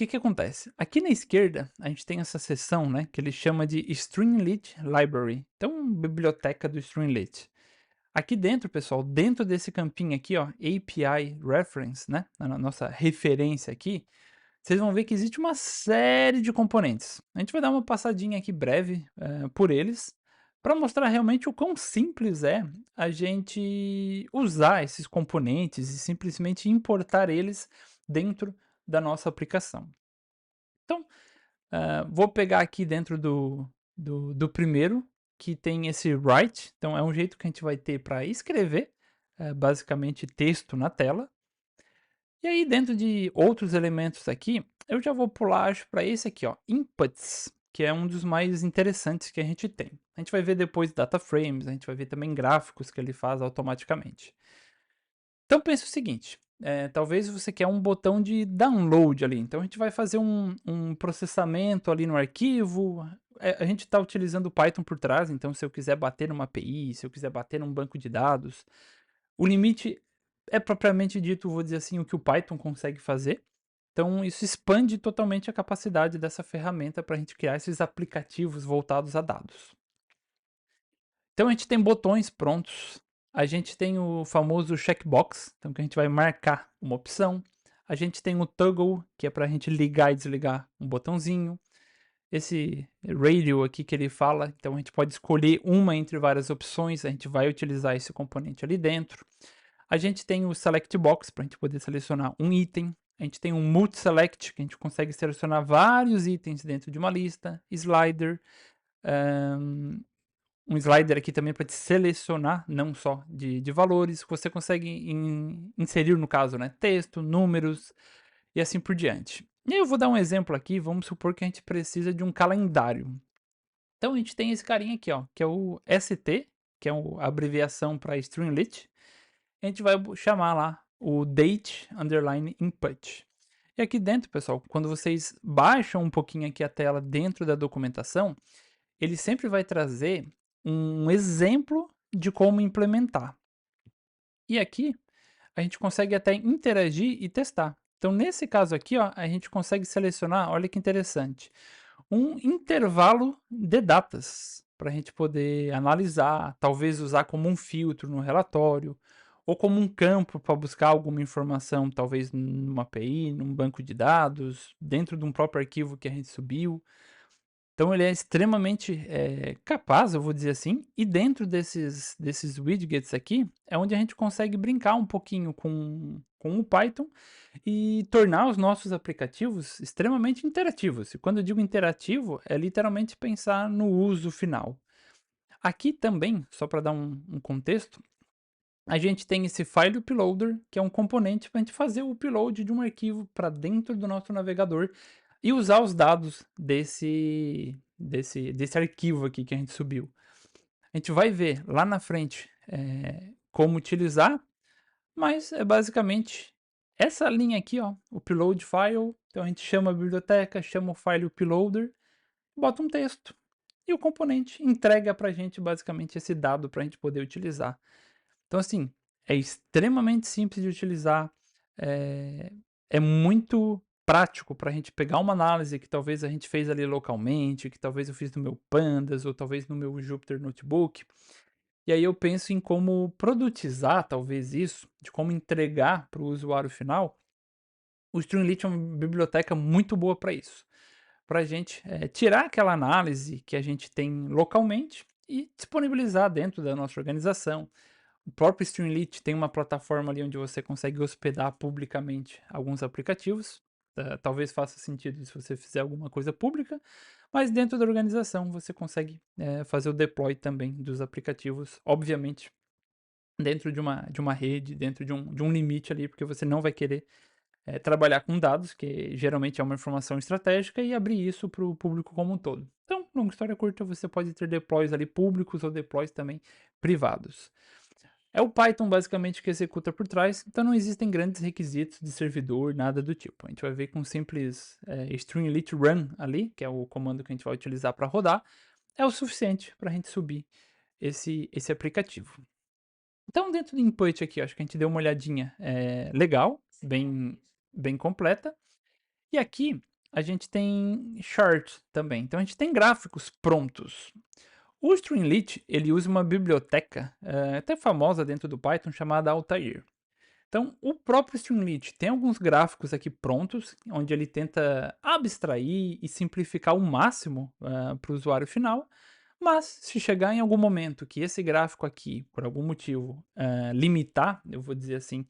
que acontece? Aqui na esquerda, a gente tem essa seção, né, que ele chama de Streamlit Library. Então, biblioteca do Streamlit. Aqui dentro, pessoal, dentro desse campinho aqui, ó, API Reference, né, na nossa referência aqui, vocês vão ver que existe uma série de componentes. A gente vai dar uma passadinha aqui breve por eles, para mostrar realmente o quão simples é a gente usar esses componentes e simplesmente importar eles dentro da nossa aplicação. Então, vou pegar aqui dentro do primeiro, que tem esse write. Então, é um jeito que a gente vai ter para escrever, basicamente, texto na tela. E aí, dentro de outros elementos aqui, eu já vou pular, acho, para esse aqui, ó, inputs, que é um dos mais interessantes que a gente tem. A gente vai ver depois data frames, a gente vai ver também gráficos que ele faz automaticamente. Então pensa o seguinte, talvez você quer um botão de download ali, então a gente vai fazer um processamento ali no arquivo, a gente está utilizando o Python por trás, então se eu quiser bater numa API, se eu quiser bater num banco de dados, o limite é propriamente dito, vou dizer assim, o que o Python consegue fazer. Então isso expande totalmente a capacidade dessa ferramenta para a gente criar esses aplicativos voltados a dados. Então a gente tem botões prontos, a gente tem o famoso checkbox, então que a gente vai marcar uma opção. A gente tem o toggle, que é para a gente ligar e desligar um botãozinho. Esse radio aqui que ele fala, então a gente pode escolher uma entre várias opções, a gente vai utilizar esse componente ali dentro. A gente tem o select box, para a gente poder selecionar um item. A gente tem um multi-select, que a gente consegue selecionar vários itens dentro de uma lista. Slider, um slider aqui também para te selecionar, não só de valores. Você consegue inserir, no caso, né, texto, números e assim por diante. E eu vou dar um exemplo aqui, vamos supor que a gente precisa de um calendário. Então a gente tem esse carinha aqui, ó, que é o ST, que é a abreviação para Streamlit. A gente vai chamar lá o date underline input. E aqui dentro, pessoal, quando vocês baixam um pouquinho aqui a tela dentro da documentação, ele sempre vai trazer um exemplo de como implementar. E aqui a gente consegue até interagir e testar. Então, nesse caso aqui, ó, a gente consegue selecionar, olha que interessante, um intervalo de datas para a gente poder analisar, talvez usar como um filtro no relatório, ou como um campo para buscar alguma informação, talvez numa API, num banco de dados, dentro de um próprio arquivo que a gente subiu. Então ele é extremamente, capaz, eu vou dizer assim, e dentro desses widgets aqui, é onde a gente consegue brincar um pouquinho com o Python e tornar os nossos aplicativos extremamente interativos. E quando eu digo interativo, é literalmente pensar no uso final. Aqui também, só para dar um contexto, a gente tem esse file uploader, que é um componente para a gente fazer o upload de um arquivo para dentro do nosso navegador e usar os dados desse arquivo aqui que a gente subiu. A gente vai ver lá na frente como utilizar, mas é basicamente essa linha aqui, ó, upload file. Então a gente chama a biblioteca, chama o file uploader, bota um texto e o componente entrega para a gente basicamente esse dado para a gente poder utilizar. Então, assim, é extremamente simples de utilizar, é, é muito prático para a gente pegar uma análise que talvez a gente fez ali localmente, que talvez eu fiz no meu Pandas ou talvez no meu Jupyter Notebook. E aí eu penso em como produtizar talvez isso, de como entregar para o usuário final. O Streamlit é uma biblioteca muito boa para isso, para a gente tirar aquela análise que a gente tem localmente e disponibilizar dentro da nossa organização. O próprio Streamlit tem uma plataforma ali onde você consegue hospedar publicamente alguns aplicativos. Talvez faça sentido se você fizer alguma coisa pública, mas dentro da organização você consegue fazer o deploy também dos aplicativos, obviamente dentro de uma rede, dentro de um limite ali, porque você não vai querer trabalhar com dados, que geralmente é uma informação estratégica, e abrir isso para o público como um todo. Então, longa história curta, você pode ter deploys ali públicos ou deploys também privados. É o Python basicamente que executa por trás, então não existem grandes requisitos de servidor, nada do tipo. A gente vai ver com um simples streamlit run ali, que é o comando que a gente vai utilizar para rodar, é o suficiente para a gente subir esse aplicativo. Então dentro do input aqui, acho que a gente deu uma olhadinha legal, bem completa. E aqui a gente tem chart também. Então a gente tem gráficos prontos. O Streamlit, ele usa uma biblioteca, até famosa dentro do Python, chamada Altair. Então, o próprio Streamlit tem alguns gráficos aqui prontos, onde ele tenta abstrair e simplificar ao máximo para o usuário final, mas se chegar em algum momento que esse gráfico aqui, por algum motivo, limitar, eu vou dizer assim,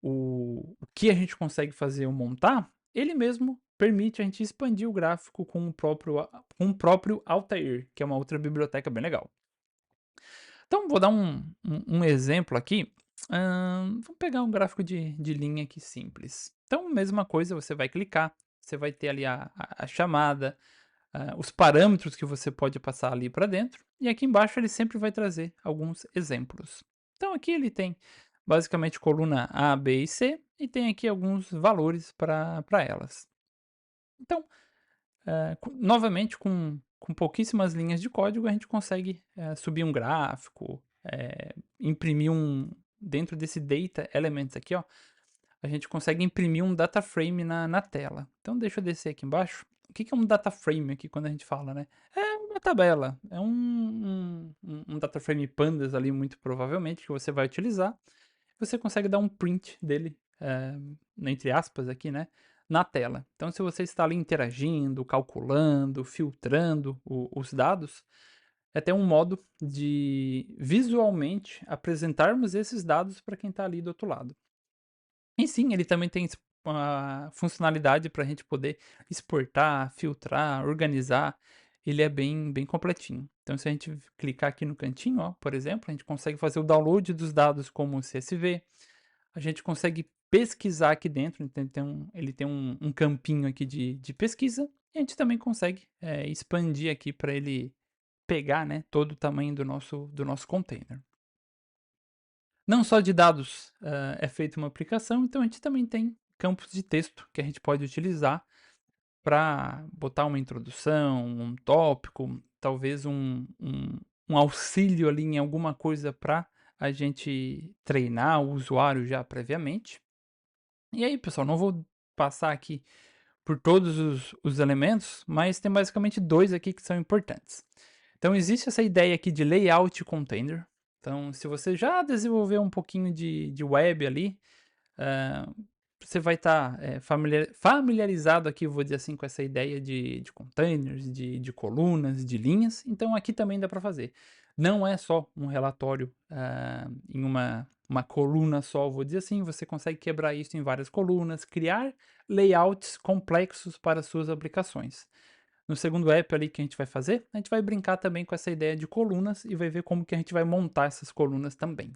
o que a gente consegue fazer ou montar, ele mesmo permite a gente expandir o gráfico com o próprio Altair, que é uma outra biblioteca bem legal. Então, vou dar um exemplo aqui. Vamos pegar um gráfico de linha aqui simples. Então, mesma coisa, você vai clicar, você vai ter ali a chamada, os parâmetros que você pode passar ali para dentro, e aqui embaixo ele sempre vai trazer alguns exemplos. Então, aqui ele tem basicamente coluna A, B e C, e tem aqui alguns valores para elas. Então, novamente, com pouquíssimas linhas de código, a gente consegue subir um gráfico, imprimir dentro desse data elements aqui, ó, a gente consegue imprimir um data frame na tela. Então, deixa eu descer aqui embaixo. O que é um data frame aqui quando a gente fala, né? É uma tabela, é um data frame pandas ali, muito provavelmente, que você vai utilizar. Você consegue dar um print dele, entre aspas aqui, né, na tela. Então, se você está ali interagindo, calculando, filtrando os dados, é até um modo de visualmente apresentarmos esses dados para quem está ali do outro lado. E sim, ele também tem a funcionalidade para a gente poder exportar, filtrar, organizar. Ele é bem completinho. Então, se a gente clicar aqui no cantinho, ó, por exemplo, a gente consegue fazer o download dos dados como CSV. A gente consegue pesquisar aqui dentro, então ele tem um campinho aqui de pesquisa. E a gente também consegue expandir aqui para ele pegar, né, todo o tamanho do nosso container. Não só de dados é feita uma aplicação, então a gente também tem campos de texto que a gente pode utilizar para botar uma introdução, um tópico, talvez um auxílio ali em alguma coisa para a gente treinar o usuário já previamente. E aí, pessoal, não vou passar aqui por todos os elementos, mas tem basicamente dois aqui que são importantes. Então, existe essa ideia aqui de layout container. Então, se você já desenvolveu um pouquinho de web ali, ah, você vai estar familiarizado aqui, vou dizer assim, com essa ideia de containers, de colunas, de linhas. Então, aqui também dá para fazer. Não é só um relatório em uma coluna só, vou dizer assim. Você consegue quebrar isso em várias colunas, criar layouts complexos para suas aplicações. No segundo app ali que a gente vai fazer, a gente vai brincar também com essa ideia de colunas e vai ver como que a gente vai montar essas colunas também.